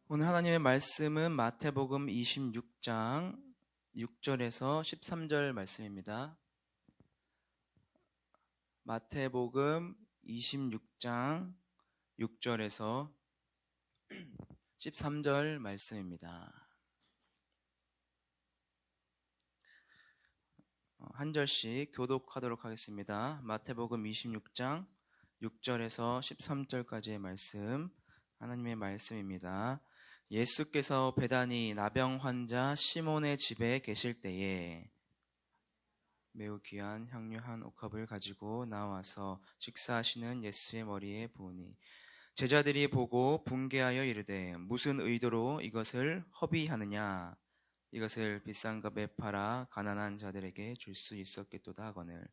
오늘 하나님의 말씀은 마태복음 26장 6절에서 13절 말씀입니다. 마태복음 26장 6절에서 13절 말씀입니다. 한 절씩 교독하도록 하겠습니다. 마태복음 26장 6절에서 13절까지의 말씀, 하나님의 말씀입니다. 예수께서 베다니 나병 환자 시몬의 집에 계실 때에 매우 귀한 향유 한 옥합을 가지고 나와서 식사하시는 예수의 머리에 부으니 제자들이 보고 분개하여 이르되 무슨 의도로 이것을 허비하느냐, 이것을 비싼 값에 팔아 가난한 자들에게 줄 수 있었겠도다 하거늘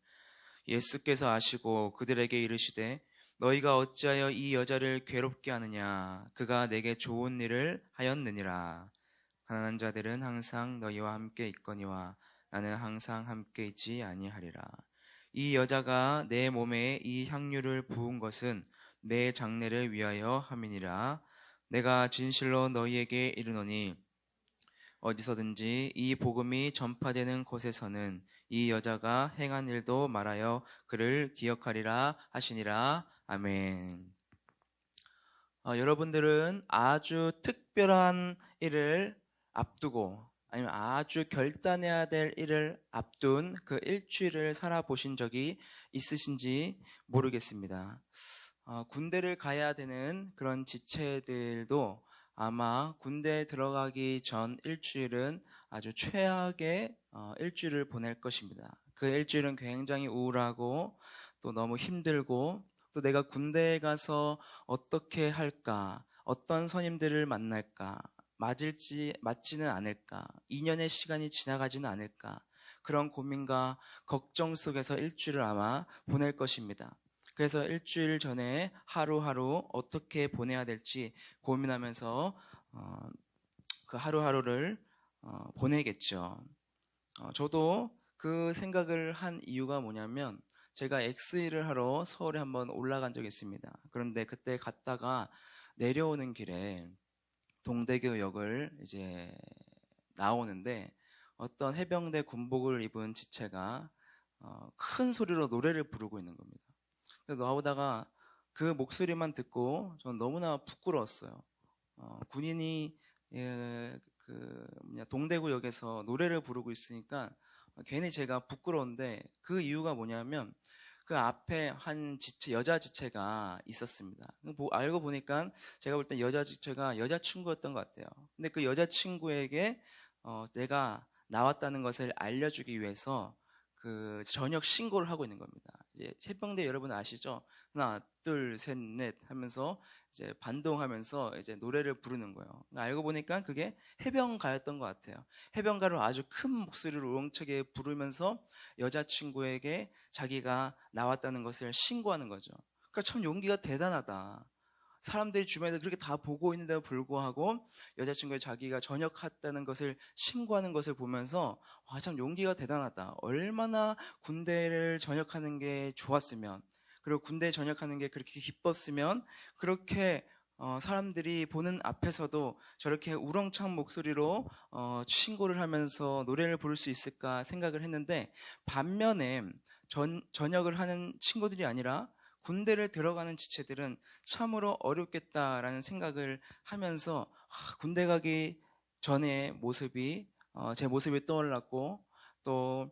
예수께서 아시고 그들에게 이르시되 너희가 어찌하여 이 여자를 괴롭게 하느냐, 그가 내게 좋은 일을 하였느니라. 가난한 자들은 항상 너희와 함께 있거니와 나는 항상 함께 있지 아니하리라. 이 여자가 내 몸에 이 향유를 부은 것은 내 장례를 위하여 함이니라. 내가 진실로 너희에게 이르노니 어디서든지 이 복음이 전파되는 곳에서는 이 여자가 행한 일도 말하여 그를 기억하리라 하시니라. 아멘. 여러분들은 아주 특별한 일을 앞두고 아니면 아주 결단해야 될 일을 앞둔 그 일주일을 살아보신 적이 있으신지 모르겠습니다. 군대를 가야 되는 그런 지체들도 아마 군대에 들어가기 전 일주일은 아주 최악의 일주일을 보낼 것입니다. 그 일주일은 굉장히 우울하고 또 너무 힘들고 또 내가 군대에 가서 어떻게 할까, 어떤 선임들을 만날까, 맞지는 않을까, 2년의 시간이 지나가지는 않을까, 그런 고민과 걱정 속에서 일주일을 아마 보낼 것입니다. 그래서 일주일 전에 하루하루 어떻게 보내야 될지 고민하면서 그 하루하루를 보내겠죠. 저도 그 생각을 한 이유가 뭐냐면 제가 엑스일을 하러 서울에 한번 올라간 적이 있습니다. 그런데 그때 갔다가 내려오는 길에 동대교역을 이제 나오는데 어떤 해병대 군복을 입은 지체가 큰 소리로 노래를 부르고 있는 겁니다. 나오다가 그 목소리만 듣고 전 너무나 부끄러웠어요. 군인이 동대구역에서 노래를 부르고 있으니까 괜히 제가 부끄러운데 그 이유가 뭐냐면 그 앞에 한 여자 지체가 있었습니다. 알고 보니까 제가 볼 때 여자 지체가 여자친구였던 것 같아요. 근데 그 여자친구에게 내가 나왔다는 것을 알려주기 위해서 그 저녁 신고를 하고 있는 겁니다. 이제 해병대 여러분 아시죠? 하나, 둘, 셋, 넷 하면서 이제 반동하면서 이제 노래를 부르는 거예요. 알고 보니까 그게 해병가였던 것 같아요. 해병가를 아주 큰 목소리로 우렁차게 부르면서 여자친구에게 자기가 나왔다는 것을 신고하는 거죠. 그러니까 참 용기가 대단하다. 사람들이 주변에서 그렇게 다 보고 있는데도 불구하고 여자친구의 자기가 전역했다는 것을 신고하는 것을 보면서 와, 참 용기가 대단하다. 얼마나 군대를 전역하는 게 좋았으면, 그리고 군대에 전역하는 게 그렇게 기뻤으면 그렇게 사람들이 보는 앞에서도 저렇게 우렁찬 목소리로 신고를 하면서 노래를 부를 수 있을까 생각을 했는데, 반면에 전역을 하는 친구들이 아니라 군대를 들어가는 지체들은 참으로 어렵겠다라는 생각을 하면서 군대 가기 전의 모습이 제 모습이 떠올랐고, 또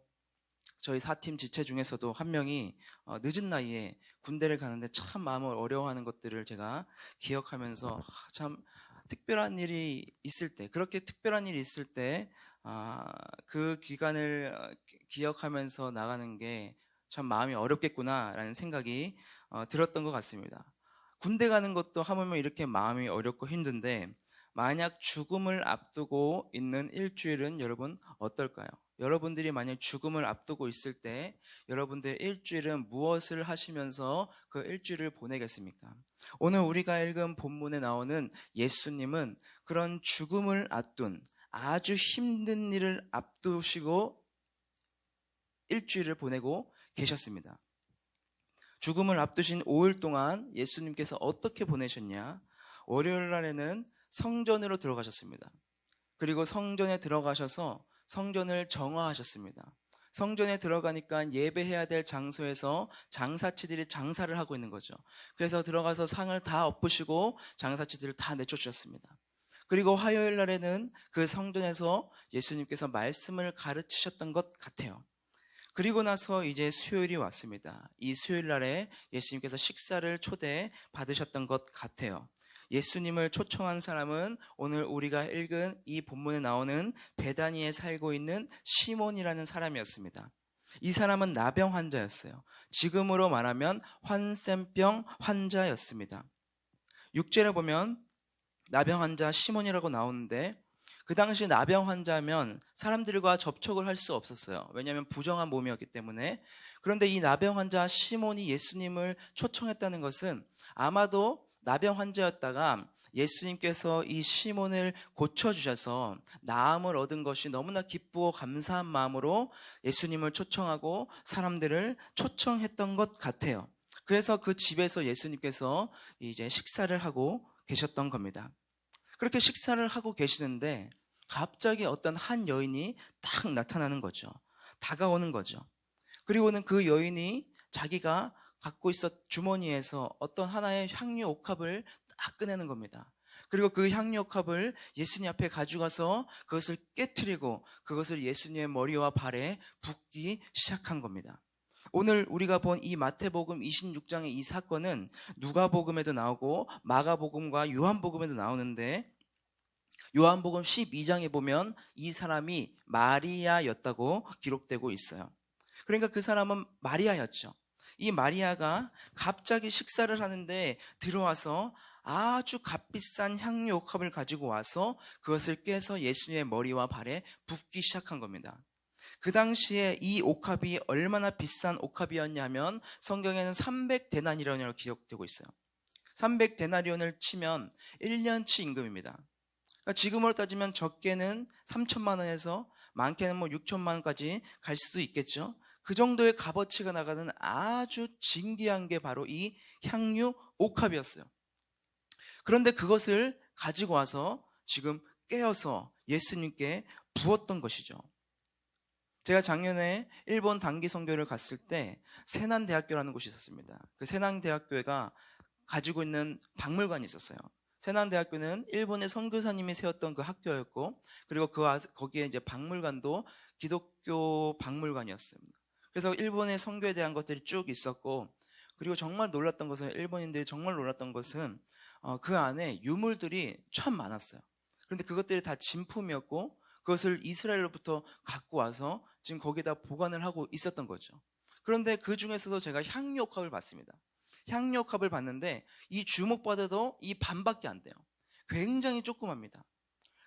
저희 4팀 지체 중에서도 한 명이 늦은 나이에 군대를 가는데 참 마음을 어려워하는 것들을 제가 기억하면서 참 특별한 일이 있을 때, 그렇게 특별한 일이 있을 때 그 기간을 기억하면서 나가는 게 참 마음이 어렵겠구나라는 생각이 들었던 것 같습니다. 군대 가는 것도 하물며 이렇게 마음이 어렵고 힘든데, 만약 죽음을 앞두고 있는 일주일은 여러분 어떨까요? 여러분들이 만약 죽음을 앞두고 있을 때 여러분들의 일주일은 무엇을 하시면서 그 일주일을 보내겠습니까? 오늘 우리가 읽은 본문에 나오는 예수님은 그런 죽음을 앞둔 아주 힘든 일을 앞두시고 일주일을 보내고 계셨습니다. 죽음을 앞두신 5일 동안 예수님께서 어떻게 보내셨냐? 월요일 날에는 성전으로 들어가셨습니다. 그리고 성전에 들어가셔서 성전을 정화하셨습니다. 성전에 들어가니까 예배해야 될 장소에서 장사치들이 장사를 하고 있는 거죠. 그래서 들어가서 상을 다 엎으시고 장사치들을 다 내쫓으셨습니다. 그리고 화요일 날에는 그 성전에서 예수님께서 말씀을 가르치셨던 것 같아요. 그리고 나서 이제 수요일이 왔습니다. 이 수요일 날에 예수님께서 식사를 초대 받으셨던 것 같아요. 예수님을 초청한 사람은 오늘 우리가 읽은 이 본문에 나오는 베다니에 살고 있는 시몬이라는 사람이었습니다. 이 사람은 나병 환자였어요. 지금으로 말하면 환센병 환자였습니다. 6절에 보면 나병 환자 시몬이라고 나오는데, 그 당시 나병 환자면 사람들과 접촉을 할 수 없었어요. 왜냐하면 부정한 몸이었기 때문에. 그런데 이 나병 환자 시몬이 예수님을 초청했다는 것은 아마도 나병 환자였다가 예수님께서 이 시몬을 고쳐주셔서 나음을 얻은 것이 너무나 기쁘고 감사한 마음으로 예수님을 초청하고 사람들을 초청했던 것 같아요. 그래서 그 집에서 예수님께서 이제 식사를 하고 계셨던 겁니다. 그렇게 식사를 하고 계시는데 갑자기 어떤 한 여인이 딱 나타나는 거죠. 다가오는 거죠. 그리고는 그 여인이 자기가 갖고 있었 주머니에서 어떤 하나의 향유 옥합을 딱 꺼내는 겁니다. 그리고 그 향유 옥합을 예수님 앞에 가져가서 그것을 깨트리고 그것을 예수님의 머리와 발에 붓기 시작한 겁니다. 오늘 우리가 본 이 마태복음 26장의 이 사건은 누가복음에도 나오고 마가복음과 요한복음에도 나오는데, 요한복음 12장에 보면 이 사람이 마리아였다고 기록되고 있어요. 그러니까 그 사람은 마리아였죠. 이 마리아가 갑자기 식사를 하는데 들어와서 아주 값비싼 향유 옥합을 가지고 와서 그것을 깨서 예수님의 머리와 발에 붓기 시작한 겁니다. 그 당시에 이 옥합이 얼마나 비싼 옥합이었냐면 성경에는 300데나리온이라고 기록되고 있어요. 300데나리온을 치면 1년치 임금입니다. 그러니까 지금으로 따지면 적게는 3천만 원에서 많게는 6천만 원까지 갈 수도 있겠죠. 그 정도의 값어치가 나가는 아주 진귀한 게 바로 이 향유 옥합이었어요. 그런데 그것을 가지고 와서 지금 깨어서 예수님께 부었던 것이죠. 제가 작년에 일본 단기 선교를 갔을 때 세난대학교라는 곳이 있었습니다. 그 세난대학교가 가지고 있는 박물관이 있었어요. 세난대학교는 일본의 선교사님이 세웠던 그 학교였고, 그리고 거기에 이제 박물관도 기독교 박물관이었습니다. 그래서 일본의 선교에 대한 것들이 쭉 있었고, 그리고 정말 놀랐던 것은, 일본인들이 정말 놀랐던 것은 그 안에 유물들이 참 많았어요. 그런데 그것들이 다 진품이었고 그것을 이스라엘로부터 갖고 와서 지금 거기다 보관을 하고 있었던 거죠. 그런데 그 중에서도 제가 향유옥합을 봤습니다. 향유옥합을 봤는데 이 주먹보다도 이 반밖에 안 돼요. 굉장히 조그맣니다.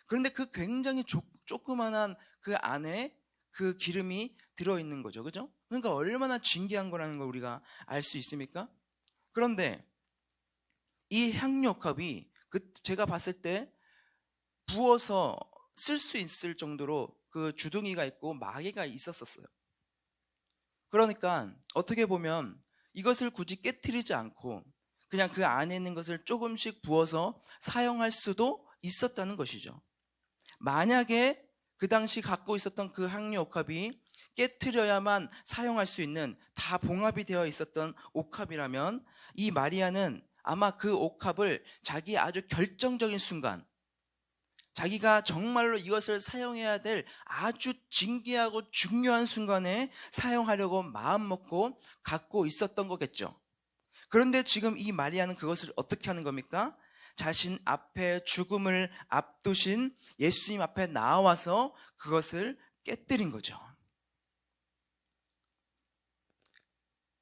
그런데 그 굉장히 조그만한 그 안에 그 기름이 들어있는 거죠. 그죠? 그러니까 얼마나 진귀한 거라는 걸 우리가 알 수 있습니까? 그런데 이 향유옥합이 제가 봤을 때 부어서 쓸 수 있을 정도로 그 주둥이가 있고 마개가 있었어요. 그러니까 어떻게 보면 이것을 굳이 깨트리지 않고 그냥 그 안에 있는 것을 조금씩 부어서 사용할 수도 있었다는 것이죠. 만약에 그 당시 갖고 있었던 그 향유 옥합이 깨트려야만 사용할 수 있는 다 봉합이 되어 있었던 옥합이라면 이 마리아는 아마 그 옥합을 자기 아주 결정적인 순간, 자기가 정말로 이것을 사용해야 될 아주 진귀하고 중요한 순간에 사용하려고 마음먹고 갖고 있었던 거겠죠. 그런데 지금 이 마리아는 그것을 어떻게 하는 겁니까? 자신 앞에 죽음을 앞두신 예수님 앞에 나와서 그것을 깨뜨린 거죠.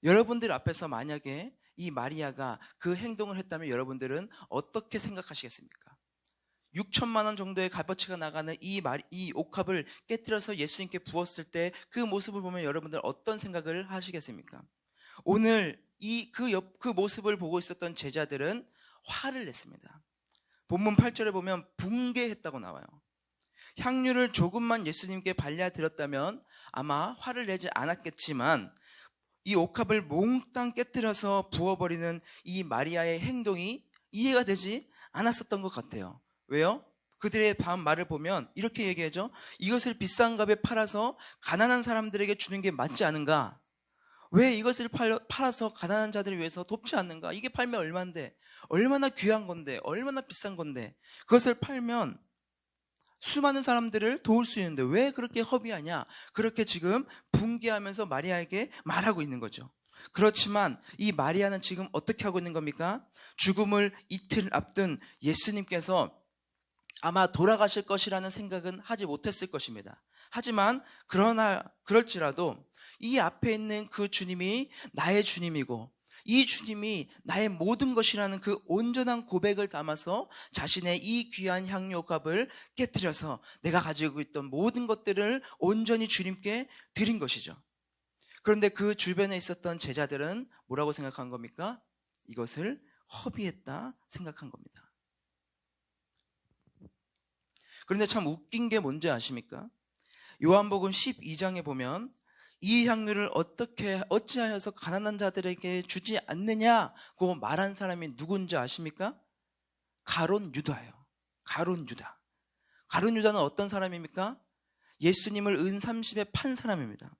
여러분들 앞에서 만약에 이 마리아가 그 행동을 했다면 여러분들은 어떻게 생각하시겠습니까? 6천만 원 정도의 값어치가 나가는 이 옥합을 깨뜨려서 예수님께 부었을 때 그 모습을 보면 여러분들 어떤 생각을 하시겠습니까? 오늘 그 모습을 보고 있었던 제자들은 화를 냈습니다. 본문 8절에 보면 붕괴했다고 나와요. 향유를 조금만 예수님께 발려드렸다면 아마 화를 내지 않았겠지만 이 옥합을 몽땅 깨뜨려서 부어버리는 이 마리아의 행동이 이해가 되지 않았었던 것 같아요. 왜요? 그들의 다음 말을 보면 이렇게 얘기하죠. 이것을 비싼 값에 팔아서 가난한 사람들에게 주는 게 맞지 않은가? 왜 이것을 팔아서 가난한 자들을 위해서 돕지 않는가? 이게 팔면 얼만데, 얼마나 귀한 건데, 얼마나 비싼 건데, 그것을 팔면 수많은 사람들을 도울 수 있는데 왜 그렇게 허비하냐? 그렇게 지금 분개하면서 마리아에게 말하고 있는 거죠. 그렇지만 이 마리아는 지금 어떻게 하고 있는 겁니까? 죽음을 이틀 앞둔 예수님께서 아마 돌아가실 것이라는 생각은 하지 못했을 것입니다. 하지만 그럴지라도 이 앞에 있는 그 주님이 나의 주님이고 이 주님이 나의 모든 것이라는 그 온전한 고백을 담아서 자신의 이 귀한 향료값을 깨뜨려서 내가 가지고 있던 모든 것들을 온전히 주님께 드린 것이죠. 그런데 그 주변에 있었던 제자들은 뭐라고 생각한 겁니까? 이것을 허비했다 생각한 겁니다. 그런데 참 웃긴 게 뭔지 아십니까? 요한복음 12장에 보면 이 향유를 어찌하여서 가난한 자들에게 주지 않느냐고 말한 사람이 누군지 아십니까? 가룟 유다예요. 가룟 유다. 가룟 유다는 어떤 사람입니까? 예수님을 은 30에 판 사람입니다.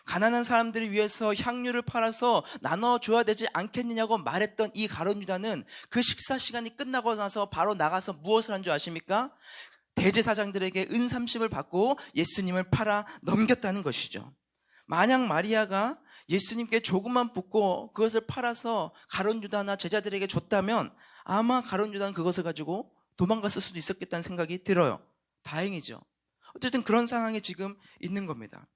가난한 사람들을 위해서 향유를 팔아서 나눠줘야 되지 않겠느냐고 말했던 이 가룟 유다는 그 식사 시간이 끝나고 나서 바로 나가서 무엇을 한 줄 아십니까? 대제사장들에게 은 30을 받고 예수님을 팔아 넘겼다는 것이죠. 만약 마리아가 예수님께 조금만 붓고 그것을 팔아서 가룟 유다나 제자들에게 줬다면 아마 가룟 유다는 그것을 가지고 도망갔을 수도 있었겠다는 생각이 들어요. 다행이죠. 어쨌든 그런 상황이 지금 있는 겁니다.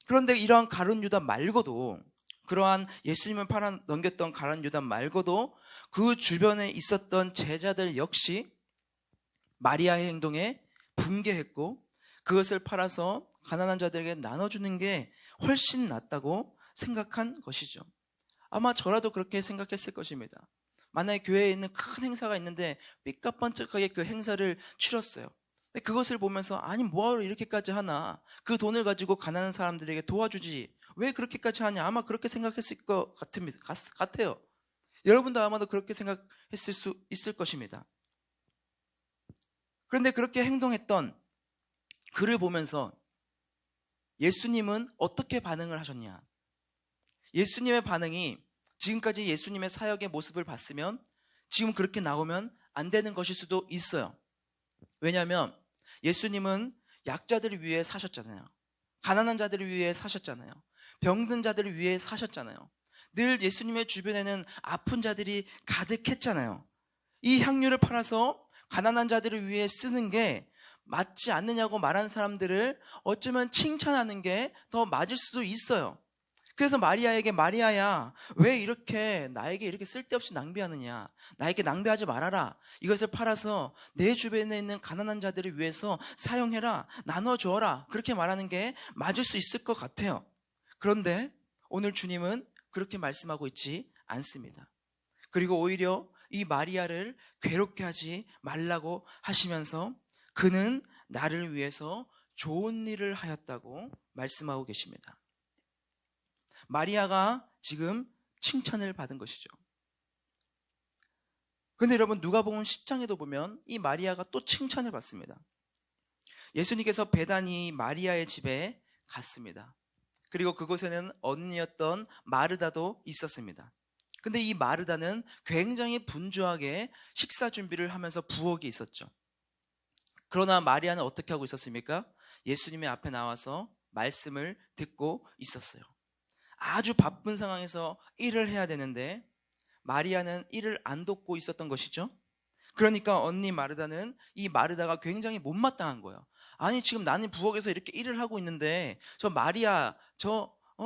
그런데 이러한 가룟 유다 말고도, 그러한 예수님을 팔아 넘겼던 가룟 유다 말고도 그 주변에 있었던 제자들 역시 마리아의 행동에 분개했고 그것을 팔아서 가난한 자들에게 나눠주는 게 훨씬 낫다고 생각한 것이죠. 아마 저라도 그렇게 생각했을 것입니다. 만약에 교회에 있는 큰 행사가 있는데 삐까뻔쩍하게 그 행사를 치렀어요. 그것을 보면서 아니 뭐하러 이렇게까지 하나, 그 돈을 가지고 가난한 사람들에게 도와주지 왜 그렇게까지 하냐, 아마 그렇게 생각했을 것 같아요. 여러분도 아마도 그렇게 생각했을 수 있을 것입니다. 그런데 그렇게 행동했던 그를 보면서 예수님은 어떻게 반응을 하셨냐? 예수님의 반응이 지금까지 예수님의 사역의 모습을 봤으면 지금 그렇게 나오면 안 되는 것일 수도 있어요. 왜냐하면 예수님은 약자들을 위해 사셨잖아요. 가난한 자들을 위해 사셨잖아요. 병든 자들을 위해 사셨잖아요. 늘 예수님의 주변에는 아픈 자들이 가득했잖아요. 이 향유를 팔아서 가난한 자들을 위해 쓰는 게 맞지 않느냐고 말한 사람들을 어쩌면 칭찬하는 게 더 맞을 수도 있어요. 그래서 마리아에게 마리아야 왜 이렇게 나에게 이렇게 쓸데없이 낭비하느냐, 나에게 낭비하지 말아라, 이것을 팔아서 내 주변에 있는 가난한 자들을 위해서 사용해라, 나눠줘라, 그렇게 말하는 게 맞을 수 있을 것 같아요. 그런데 오늘 주님은 그렇게 말씀하고 있지 않습니다. 그리고 오히려 이 마리아를 괴롭게 하지 말라고 하시면서 그는 나를 위해서 좋은 일을 하였다고 말씀하고 계십니다. 마리아가 지금 칭찬을 받은 것이죠. 그런데 여러분 누가복음 10장에도 보면 이 마리아가 또 칭찬을 받습니다. 예수님께서 베다니 마리아의 집에 갔습니다. 그리고 그곳에는 언니였던 마르다도 있었습니다. 근데 이 마르다는 굉장히 분주하게 식사 준비를 하면서 부엌에 있었죠. 그러나 마리아는 어떻게 하고 있었습니까? 예수님의 앞에 나와서 말씀을 듣고 있었어요. 아주 바쁜 상황에서 일을 해야 되는데 마리아는 일을 안 돕고 있었던 것이죠. 그러니까 언니 마르다는 이 마르다가 굉장히 못마땅한 거예요. 아니 지금 나는 부엌에서 이렇게 일을 하고 있는데 저 마리아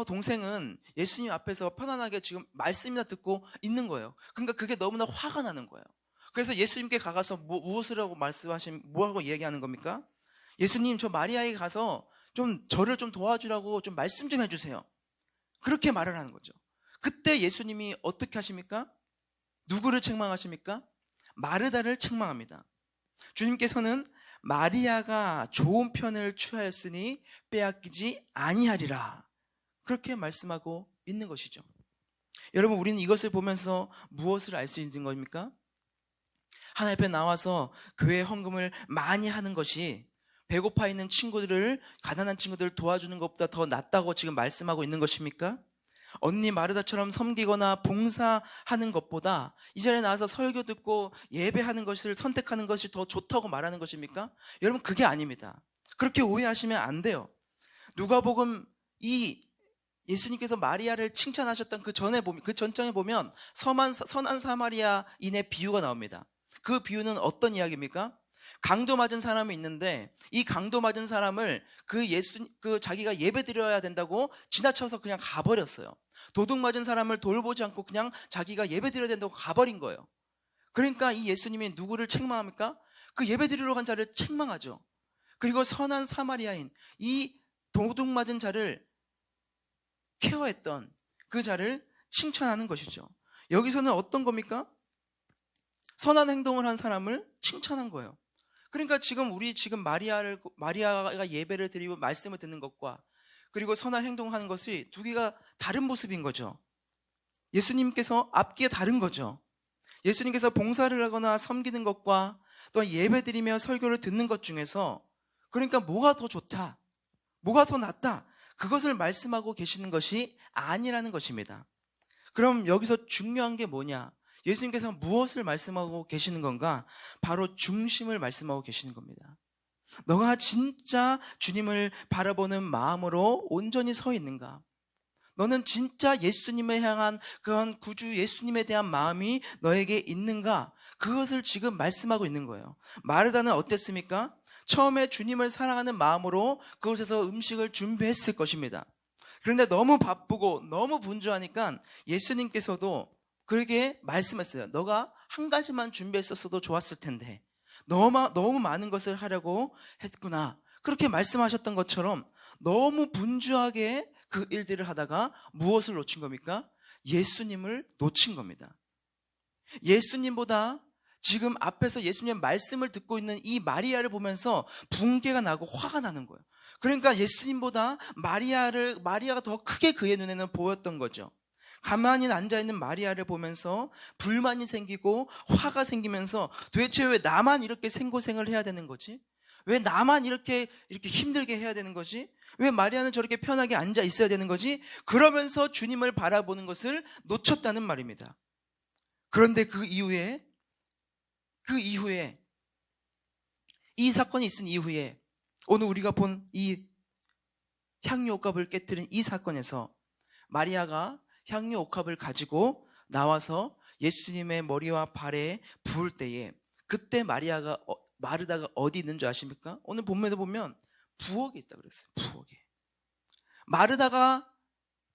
동생은 예수님 앞에서 편안하게 지금 말씀이나 듣고 있는 거예요. 그러니까 그게 너무나 화가 나는 거예요. 그래서 예수님께 가서 무엇을 하고 뭐라고 얘기하는 겁니까? 예수님 저 마리아에게 가서 저를 좀 도와주라고 좀 말씀 좀 해주세요. 그렇게 말을 하는 거죠. 그때 예수님이 어떻게 하십니까? 누구를 책망하십니까? 마르다를 책망합니다. 주님께서는 마리아가 좋은 편을 취하였으니 빼앗기지 아니하리라, 그렇게 말씀하고 있는 것이죠. 여러분 우리는 이것을 보면서 무엇을 알 수 있는 겁니까? 하나님 앞에 나와서 교회 헌금을 많이 하는 것이 배고파 있는 친구들을, 가난한 친구들을 도와주는 것보다 더 낫다고 지금 말씀하고 있는 것입니까? 언니 마르다처럼 섬기거나 봉사하는 것보다 이 자리에 나와서 설교 듣고 예배하는 것을 선택하는 것이 더 좋다고 말하는 것입니까? 여러분, 그게 아닙니다. 그렇게 오해하시면 안 돼요. 누가복음 이 예수님께서 마리아를 칭찬하셨던 그 전장에 보면 선한 사마리아인의 비유가 나옵니다. 그 비유는 어떤 이야기입니까? 강도 맞은 사람이 있는데 이 강도 맞은 사람을 자기가 예배 드려야 된다고 지나쳐서 그냥 가버렸어요. 도둑 맞은 사람을 돌보지 않고 그냥 자기가 예배 드려야 된다고 가버린 거예요. 그러니까 이 예수님이 누구를 책망합니까? 그 예배 드리러 간 자를 책망하죠. 그리고 선한 사마리아인, 이 도둑 맞은 자를 케어했던 그 자를 칭찬하는 것이죠. 여기서는 어떤 겁니까? 선한 행동을 한 사람을 칭찬한 거예요. 그러니까 지금 마리아가 예배를 드리고 말씀을 듣는 것과 그리고 선한 행동하는 것이 두 개가 다른 모습인 거죠. 예수님께서 앞뒤가 다른 거죠. 예수님께서 봉사를 하거나 섬기는 것과 또 예배 드리며 설교를 듣는 것 중에서 그러니까 뭐가 더 좋다, 뭐가 더 낫다, 그것을 말씀하고 계시는 것이 아니라는 것입니다. 그럼 여기서 중요한 게 뭐냐? 예수님께서 무엇을 말씀하고 계시는 건가? 바로 중심을 말씀하고 계시는 겁니다. 너가 진짜 주님을 바라보는 마음으로 온전히 서 있는가? 너는 진짜 예수님을 향한 그런 구주 예수님에 대한 마음이 너에게 있는가? 그것을 지금 말씀하고 있는 거예요. 마르다는 어땠습니까? 처음에 주님을 사랑하는 마음으로 그곳에서 음식을 준비했을 것입니다. 그런데 너무 바쁘고 너무 분주하니까 예수님께서도 그에게 말씀했어요. 너가 한 가지만 준비했었어도 좋았을 텐데 너무 많은 것을 하려고 했구나. 그렇게 말씀하셨던 것처럼 너무 분주하게 그 일들을 하다가 무엇을 놓친 겁니까? 예수님을 놓친 겁니다. 예수님보다 지금 앞에서 예수님의 말씀을 듣고 있는 이 마리아를 보면서 분개가 나고 화가 나는 거예요. 그러니까 예수님보다 마리아가 더 크게 그의 눈에는 보였던 거죠. 가만히 앉아있는 마리아를 보면서 불만이 생기고 화가 생기면서 도대체 왜 나만 이렇게 생고생을 해야 되는 거지? 왜 나만 이렇게 힘들게 해야 되는 거지? 왜 마리아는 저렇게 편하게 앉아 있어야 되는 거지? 그러면서 주님을 바라보는 것을 놓쳤다는 말입니다. 그런데 그 이후에 이 사건이 있은 이후에 오늘 우리가 본 이 향유 옥합을 깨뜨린 이 사건에서 마리아가 향유 옥합을 가지고 나와서 예수님의 머리와 발에 부을 때에 그때 마르다가 어디 있는 줄 아십니까? 오늘 본문에 보면 부엌에 있다고 그랬어요. 부엌에. 마르다가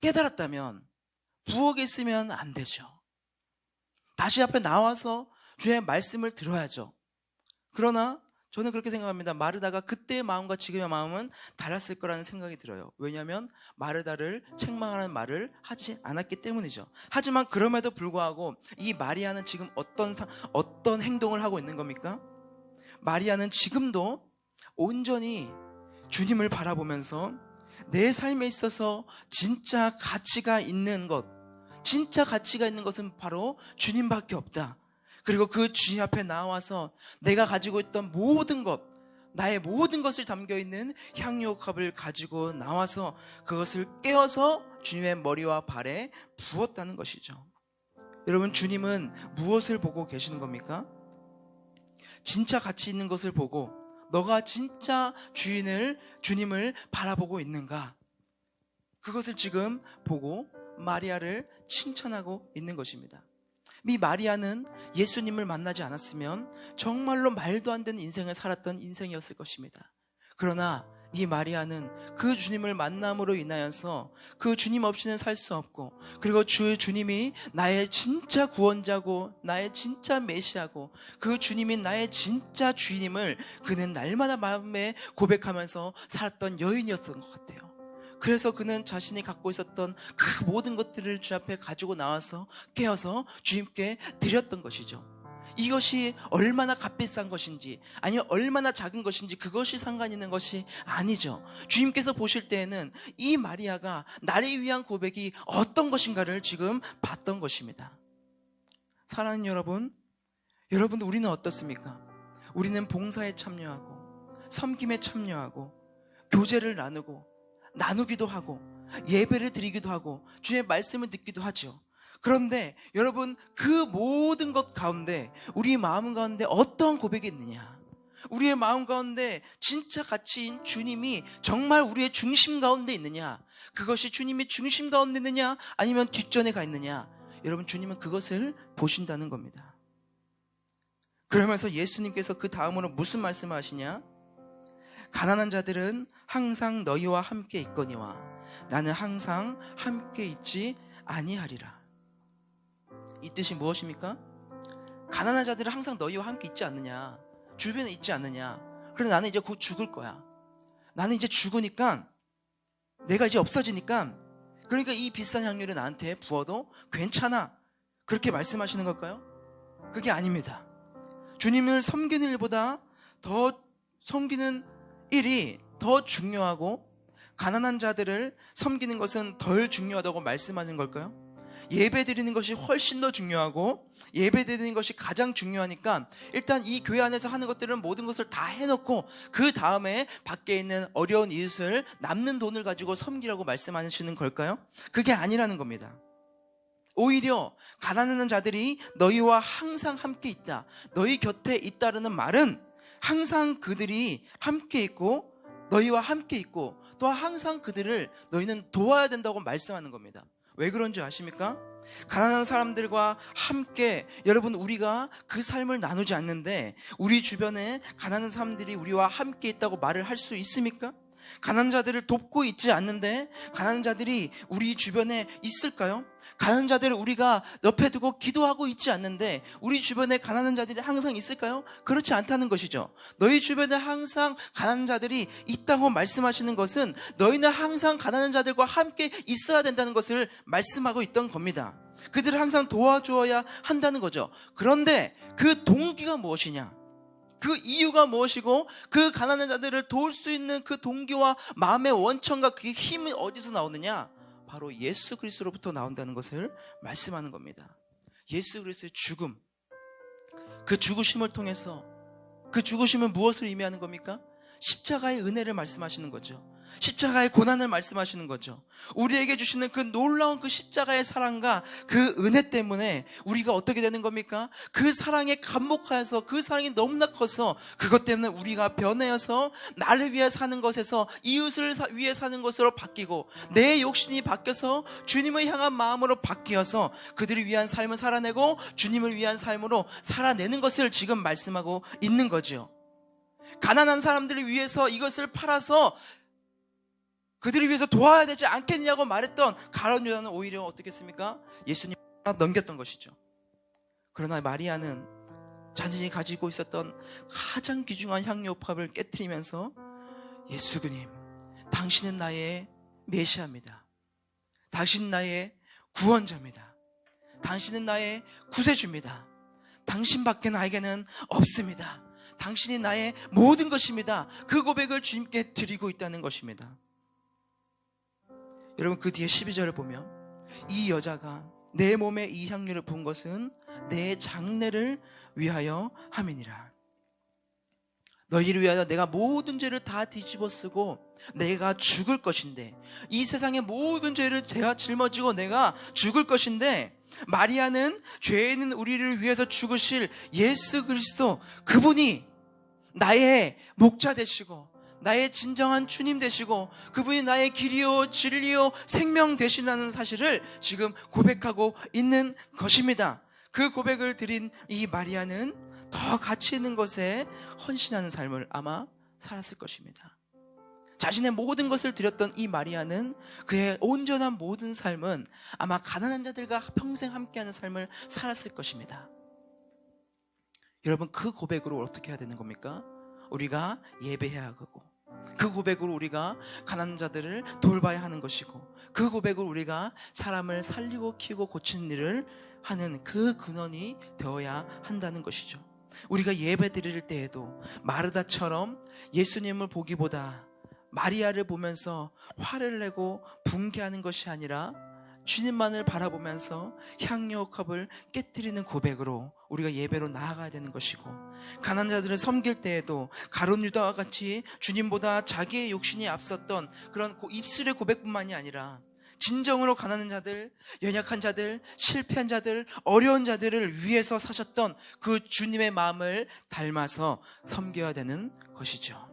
깨달았다면 부엌에 있으면 안 되죠. 다시 앞에 나와서 주의 말씀을 들어야죠. 그러나 저는 그렇게 생각합니다. 마르다가 그때의 마음과 지금의 마음은 달랐을 거라는 생각이 들어요. 왜냐하면 마르다를 책망하는 말을 하지 않았기 때문이죠. 하지만 그럼에도 불구하고 이 마리아는 지금 어떤 행동을 하고 있는 겁니까? 마리아는 지금도 온전히 주님을 바라보면서 내 삶에 있어서 진짜 가치가 있는 것은 바로 주님밖에 없다. 그리고 그 주님 앞에 나와서 내가 가지고 있던 나의 모든 것을 담겨있는 향유옥합을 가지고 나와서 그것을 깨어서 주님의 머리와 발에 부었다는 것이죠. 여러분, 주님은 무엇을 보고 계시는 겁니까? 진짜 가치 있는 것을 보고 너가 진짜 주님을 바라보고 있는가? 그것을 지금 보고 마리아를 칭찬하고 있는 것입니다. 이 마리아는 예수님을 만나지 않았으면 정말로 말도 안 되는 인생을 살았던 인생이었을 것입니다. 그러나 이 마리아는 그 주님을 만남으로 인하여서 그 주님 없이는 살 수 없고, 그리고 주님이 나의 진짜 구원자고 나의 진짜 메시아고 그 주님이 나의 진짜 주인임을 그는 날마다 마음에 고백하면서 살았던 여인이었던 것 같아요. 그래서 그는 자신이 갖고 있었던 그 모든 것들을 주 앞에 가지고 나와서 깨어서 주님께 드렸던 것이죠. 이것이 얼마나 값비싼 것인지, 아니면 얼마나 작은 것인지 그것이 상관 있는 것이 아니죠. 주님께서 보실 때에는 이 마리아가 나를 위한 고백이 어떤 것인가를 지금 봤던 것입니다. 사랑하는 여러분, 여러분, 우리는 어떻습니까? 우리는 봉사에 참여하고 섬김에 참여하고 교제를 나누기도 하고 예배를 드리기도 하고 주의 말씀을 듣기도 하죠. 그런데 여러분, 그 모든 것 가운데 우리 마음 가운데 어떤 고백이 있느냐? 우리의 마음 가운데 진짜 가치인 주님이 정말 우리의 중심 가운데 있느냐? 그것이 주님이 중심 가운데 있느냐? 아니면 뒷전에 가 있느냐? 여러분, 주님은 그것을 보신다는 겁니다. 그러면서 예수님께서 그 다음으로 무슨 말씀을 하시냐? 가난한 자들은 항상 너희와 함께 있거니와 나는 항상 함께 있지 아니하리라. 이 뜻이 무엇입니까? 가난한 자들은 항상 너희와 함께 있지 않느냐? 주변에 있지 않느냐? 그래, 나는 이제 곧 죽을 거야. 나는 이제 죽으니까, 내가 이제 없어지니까, 그러니까 이 비싼 향유를 나한테 부어도 괜찮아. 그렇게 말씀하시는 걸까요? 그게 아닙니다. 주님을 섬기는 일보다 더 섬기는 일이 더 중요하고, 가난한 자들을 섬기는 것은 덜 중요하다고 말씀하는 걸까요? 예배 드리는 것이 훨씬 더 중요하고 예배 드리는 것이 가장 중요하니까 일단 이 교회 안에서 하는 것들은 모든 것을 다 해놓고 그 다음에 밖에 있는 어려운 이웃을 남는 돈을 가지고 섬기라고 말씀하시는 걸까요? 그게 아니라는 겁니다. 오히려 가난한 자들이 너희와 항상 함께 있다, 너희 곁에 있다라는 말은 항상 그들이 함께 있고 너희와 함께 있고 또 항상 그들을 너희는 도와야 된다고 말씀하는 겁니다. 왜 그런지 아십니까? 가난한 사람들과 함께, 여러분, 우리가 그 삶을 나누지 않는데 우리 주변에 가난한 사람들이 우리와 함께 있다고 말을 할 수 있습니까? 가난한 자들을 돕고 있지 않는데 가난한 자들이 우리 주변에 있을까요? 가난한 자들을 우리가 옆에 두고 기도하고 있지 않는데 우리 주변에 가난한 자들이 항상 있을까요? 그렇지 않다는 것이죠. 너희 주변에 항상 가난한 자들이 있다고 말씀하시는 것은 너희는 항상 가난한 자들과 함께 있어야 된다는 것을 말씀하고 있던 겁니다. 그들을 항상 도와주어야 한다는 거죠. 그런데 그 동기가 무엇이냐? 그 이유가 무엇이고 그 가난한 자들을 도울 수 있는 그 동기와 마음의 원천과 그 힘이 어디서 나오느냐? 바로 예수 그리스도로부터 나온다는 것을 말씀하는 겁니다. 예수 그리스도의 죽음, 그 죽으심을 통해서, 그 죽으심은 무엇을 의미하는 겁니까? 십자가의 은혜를 말씀하시는 거죠. 십자가의 고난을 말씀하시는 거죠. 우리에게 주시는 그 놀라운 그 십자가의 사랑과 그 은혜 때문에 우리가 어떻게 되는 겁니까? 그 사랑에 감목하여서 그 사랑이 너무나 커서 그것 때문에 우리가 변해서 나를 위해 사는 것에서 이웃을 위해 사는 것으로 바뀌고 내 욕심이 바뀌어서 주님을 향한 마음으로 바뀌어서 그들을 위한 삶을 살아내고 주님을 위한 삶으로 살아내는 것을 지금 말씀하고 있는 거죠. 가난한 사람들을 위해서 이것을 팔아서 그들을 위해서 도와야 되지 않겠냐고 말했던 가룟 유다는 오히려 어떻게 했습니까? 예수님 넘겼던 것이죠. 그러나 마리아는 자신이 가지고 있었던 가장 귀중한 향유옥합을 깨트리면서 예수님, 당신은 나의 메시아입니다. 당신은 나의 구원자입니다. 당신은 나의 구세주입니다. 당신밖에 나에게는 없습니다. 당신이 나의 모든 것입니다. 그 고백을 주님께 드리고 있다는 것입니다. 여러분, 그 뒤에 12절을 보면 이 여자가 내 몸에 이 향유를 부은 것은 내 장례를 위하여 함이니라. 너희를 위하여 내가 모든 죄를 다 뒤집어 쓰고 내가 죽을 것인데, 이 세상의 모든 죄를 제가 짊어지고 내가 죽을 것인데, 마리아는 죄 있는 우리를 위해서 죽으실 예수 그리스도, 그분이 나의 목자 되시고 나의 진정한 주님 되시고 그분이 나의 길이요 진리요 생명 되시다는 사실을 지금 고백하고 있는 것입니다. 그 고백을 드린 이 마리아는 더 가치 있는 것에 헌신하는 삶을 아마 살았을 것입니다. 자신의 모든 것을 드렸던 이 마리아는 그의 온전한 모든 삶은 아마 가난한 자들과 평생 함께하는 삶을 살았을 것입니다. 여러분, 그 고백으로 어떻게 해야 되는 겁니까? 우리가 예배해야 하고, 그 고백으로 우리가 가난한 자들을 돌봐야 하는 것이고, 그 고백으로 우리가 사람을 살리고 키우고 고치는 일을 하는 그 근원이 되어야 한다는 것이죠. 우리가 예배 드릴 때에도 마르다처럼 예수님을 보기보다 마리아를 보면서 화를 내고 분개하는 것이 아니라 주님만을 바라보면서 향유옥합을 깨뜨리는 고백으로 우리가 예배로 나아가야 되는 것이고, 가난한 자들을 섬길 때에도 가룟 유다와 같이 주님보다 자기의 욕심이 앞섰던 그런 입술의 고백뿐만이 아니라 진정으로 가난한 자들, 연약한 자들, 실패한 자들, 어려운 자들을 위해서 사셨던 그 주님의 마음을 닮아서 섬겨야 되는 것이죠.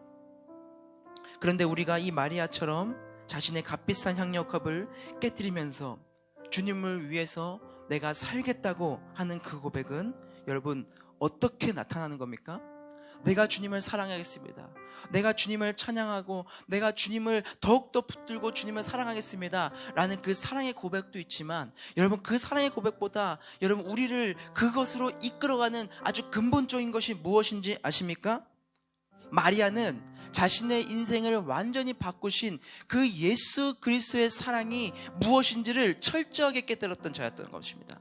그런데 우리가 이 마리아처럼 자신의 값비싼 향유옥합을 깨뜨리면서 주님을 위해서 내가 살겠다고 하는 그 고백은 여러분 어떻게 나타나는 겁니까? 내가 주님을 사랑하겠습니다. 내가 주님을 찬양하고 내가 주님을 더욱더 붙들고 주님을 사랑하겠습니다 라는 그 사랑의 고백도 있지만, 여러분 그 사랑의 고백보다 여러분 우리를 그것으로 이끌어가는 아주 근본적인 것이 무엇인지 아십니까? 마리아는 자신의 인생을 완전히 바꾸신 그 예수 그리스도의 사랑이 무엇인지를 철저하게 깨달았던 자였던 것입니다.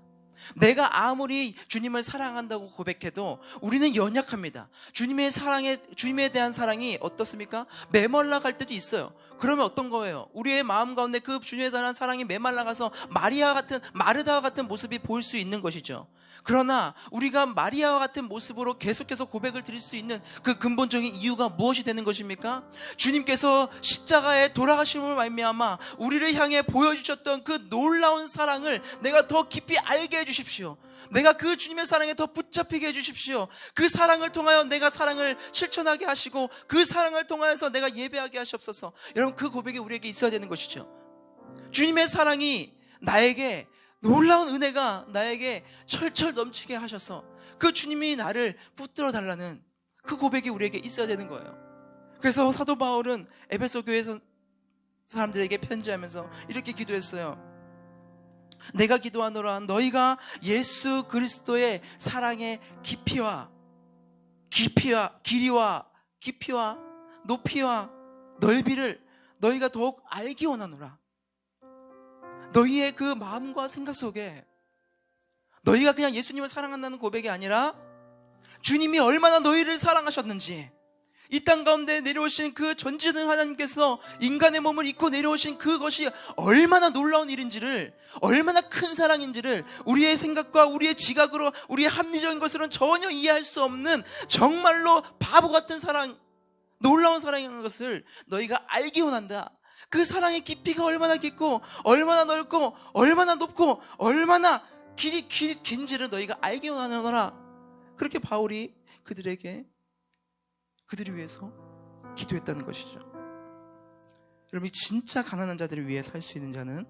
내가 아무리 주님을 사랑한다고 고백해도 우리는 연약합니다. 주님에 대한 사랑이 어떻습니까? 메말라 갈 때도 있어요. 그러면 어떤 거예요? 우리의 마음 가운데 그 주님에 대한 사랑이 메말라 가서 마르다와 같은 모습이 보일 수 있는 것이죠. 그러나 우리가 마리아와 같은 모습으로 계속해서 고백을 드릴 수 있는 그 근본적인 이유가 무엇이 되는 것입니까? 주님께서 십자가에 돌아가심으로 말미암아 우리를 향해 보여주셨던 그 놀라운 사랑을 내가 더 깊이 알게 해주십시오. 내가 그 주님의 사랑에 더 붙잡히게 해주십시오. 그 사랑을 통하여 내가 사랑을 실천하게 하시고 그 사랑을 통하여서 내가 예배하게 하시옵소서. 여러분 그 고백이 우리에게 있어야 되는 것이죠. 주님의 사랑이 나에게 놀라운 은혜가 나에게 철철 넘치게 하셔서 그 주님이 나를 붙들어 달라는 그 고백이 우리에게 있어야 되는 거예요. 그래서 사도 바울은 에베소 교회 사람들에게 편지하면서 이렇게 기도했어요. 내가 기도하노라 너희가 예수 그리스도의 사랑의 깊이와 높이와 넓이를 너희가 더욱 알기 원하노라. 너희의 그 마음과 생각 속에 너희가 그냥 예수님을 사랑한다는 고백이 아니라 주님이 얼마나 너희를 사랑하셨는지, 이 땅 가운데 내려오신 그 전지전능 하나님께서 인간의 몸을 입고 내려오신 그것이 얼마나 놀라운 일인지를, 얼마나 큰 사랑인지를 우리의 생각과 우리의 지각으로, 우리의 합리적인 것으로는 전혀 이해할 수 없는 정말로 바보 같은 사랑, 놀라운 사랑이라는 것을 너희가 알기 원한다. 그 사랑의 깊이가 얼마나 깊고 얼마나 넓고 얼마나 높고 얼마나 긴지를 너희가 알기 원하노라. 그렇게 바울이 그들을 위해서 기도했다는 것이죠. 여러분, 진짜 가난한 자들을 위해 살 수 있는 자는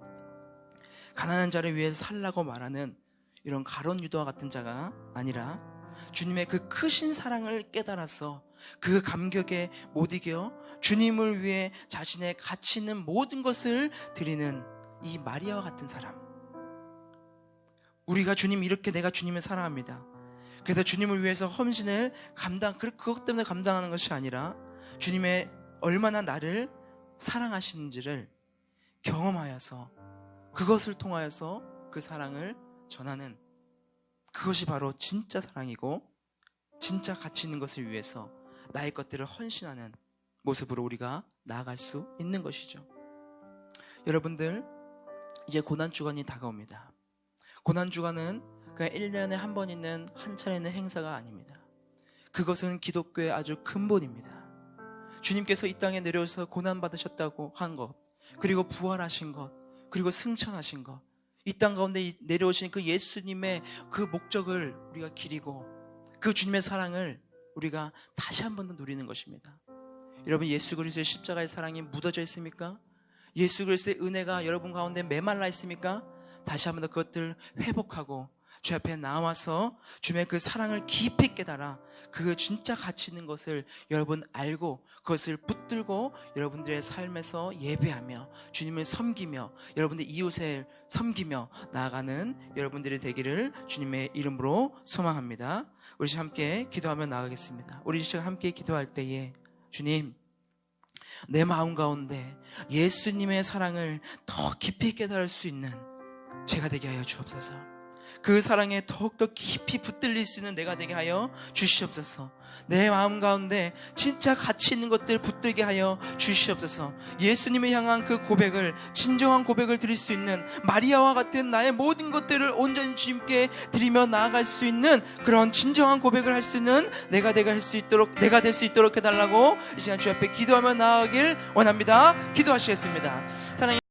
가난한 자를 위해서 살라고 말하는 이런 가룟 유다와 같은 자가 아니라 주님의 그 크신 사랑을 깨달아서 그 감격에 못 이겨 주님을 위해 자신의 가치 있는 모든 것을 드리는 이 마리아와 같은 사람. 우리가 내가 주님을 사랑합니다. 그래서 주님을 위해서 헌신을 그것 때문에 감당하는 것이 아니라 주님의 얼마나 나를 사랑하시는지를 경험하여서 그것을 통하여서 그 사랑을 전하는, 그것이 바로 진짜 사랑이고 진짜 가치 있는 것을 위해서 나의 것들을 헌신하는 모습으로 우리가 나아갈 수 있는 것이죠. 여러분들, 이제 고난주간이 다가옵니다. 고난주간은 그냥 1년에 한 번 있는 한 차례 있는 행사가 아닙니다. 그것은 기독교의 아주 근본입니다. 주님께서 이 땅에 내려오셔서 고난받으셨다고 한 것, 그리고 부활하신 것, 그리고 승천하신 것, 이 땅 가운데 내려오신 그 예수님의 그 목적을 우리가 기리고 그 주님의 사랑을 우리가 다시 한 번 더 누리는 것입니다. 여러분, 예수 그리스도의 십자가의 사랑이 묻어져 있습니까? 예수 그리스도의 은혜가 여러분 가운데 메말라 있습니까? 다시 한 번 더 그것들 회복하고 주 앞에 나와서 주님의 그 사랑을 깊이 깨달아 그 진짜 가치 있는 것을 여러분 알고 그것을 붙들고 여러분들의 삶에서 예배하며 주님을 섬기며 여러분들 이웃을 섬기며 나아가는 여러분들이 되기를 주님의 이름으로 소망합니다. 우리 지금 함께 기도하며 나가겠습니다. 우리 지금 함께 기도할 때에 주님, 내 마음 가운데 예수님의 사랑을 더 깊이 깨달을 수 있는 제가 되게 하여 주옵소서. 그 사랑에 더욱더 깊이 붙들릴 수 있는 내가 되게 하여 주시옵소서. 내 마음 가운데 진짜 가치 있는 것들 붙들게 하여 주시옵소서. 예수님을 향한 그 고백을, 진정한 고백을 드릴 수 있는 마리아와 같은 나의 모든 것들을 온전히 주님께 드리며 나아갈 수 있는 그런 진정한 고백을 할 수 있는 내가 될 수 있도록 해달라고 이 시간 주 앞에 기도하며 나아가길 원합니다. 기도하시겠습니다. 사랑해